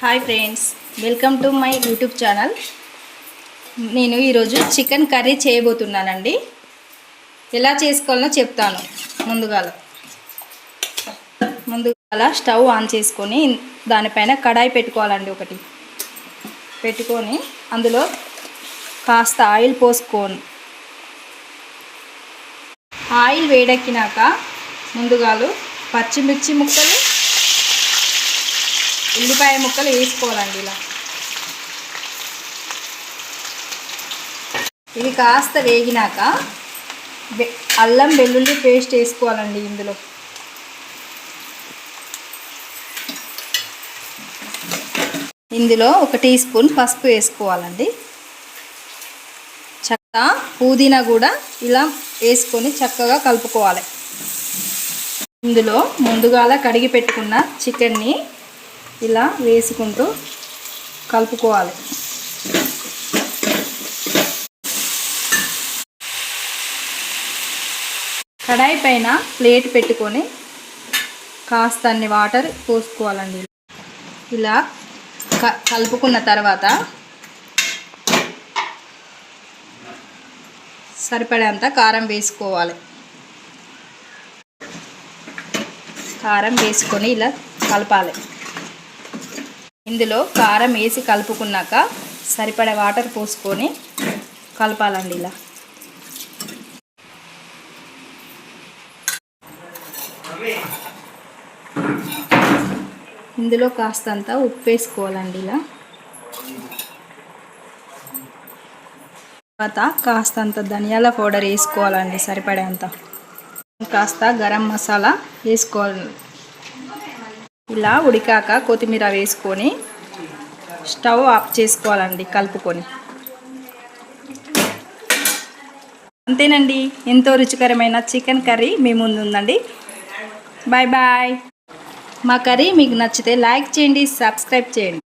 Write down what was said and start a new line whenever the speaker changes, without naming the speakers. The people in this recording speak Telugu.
Hi friends, welcome to my YouTube channel. నేను ఈరోజు చికెన్ కర్రీ చేయబోతున్నానండి. ఎలా చేసుకోవాలో చెప్తాను. ముందుగా స్టవ్ ఆన్ చేసుకొని దానిపైన కడాయి పెట్టుకోవాలండి. ఒకటి పెట్టుకొని అందులో కాస్త ఆయిల్ పోసుకోండి. ఆయిల్ వేడెక్కినాక ముందుగా పచ్చిమిర్చి ముక్కలు, ఉల్లిపాయ ముక్కలు వేసుకోవాలండి. ఇలా ఇవి కాస్త వేగినాక అల్లం వెల్లుల్లి పేస్ట్ వేసుకోవాలండి. ఇందులో 1 టీ స్పూన్ పసుపు వేసుకోవాలండి. చక్కగా పుదీనా కూడా ఇలా వేసుకొని చక్కగా కలుపుకోవాలి. ఇందులో ముందుగా కడిగి పెట్టుకున్న చికెన్ని ఇలా వేసుకుంటూ కలుపుకోవాలి. కడాయి పైన ప్లేట్ పెట్టుకొని కాస్త అన్ని వాటర్ పోసుకోవాలండి. ఇలా కలుపుకున్న తర్వాత సరిపడేంత కారం వేసుకోవాలి. కారం వేసుకొని ఇలా కలపాలి. ఇందులో కారం వేసి కలుపుకున్నాక సరిపడే వాటర్ పోసుకొని కలపాలండి. ఇలా ఇందులో కాస్తంత ఉప్పు వేసుకోవాలండి. ఇలా తర్వాత కాస్తంత ధనియాల పౌడర్ వేసుకోవాలండి. సరిపడేంత కాస్త గరం మసాలా వేసుకోవాలి. ఇలా ఉడికాక కొత్తిమీర వేసుకొని స్టవ్ ఆఫ్ చేసుకోవాలండి. కలుపుకొని అంతేనండి. ఎంతో రుచికరమైన చికెన్ కర్రీ మీ ముందు ఉందండి. Bye bye. మా కర్రీ మీకు నచ్చితే లైక్ చేయండి, సబ్స్క్రైబ్ చేయండి.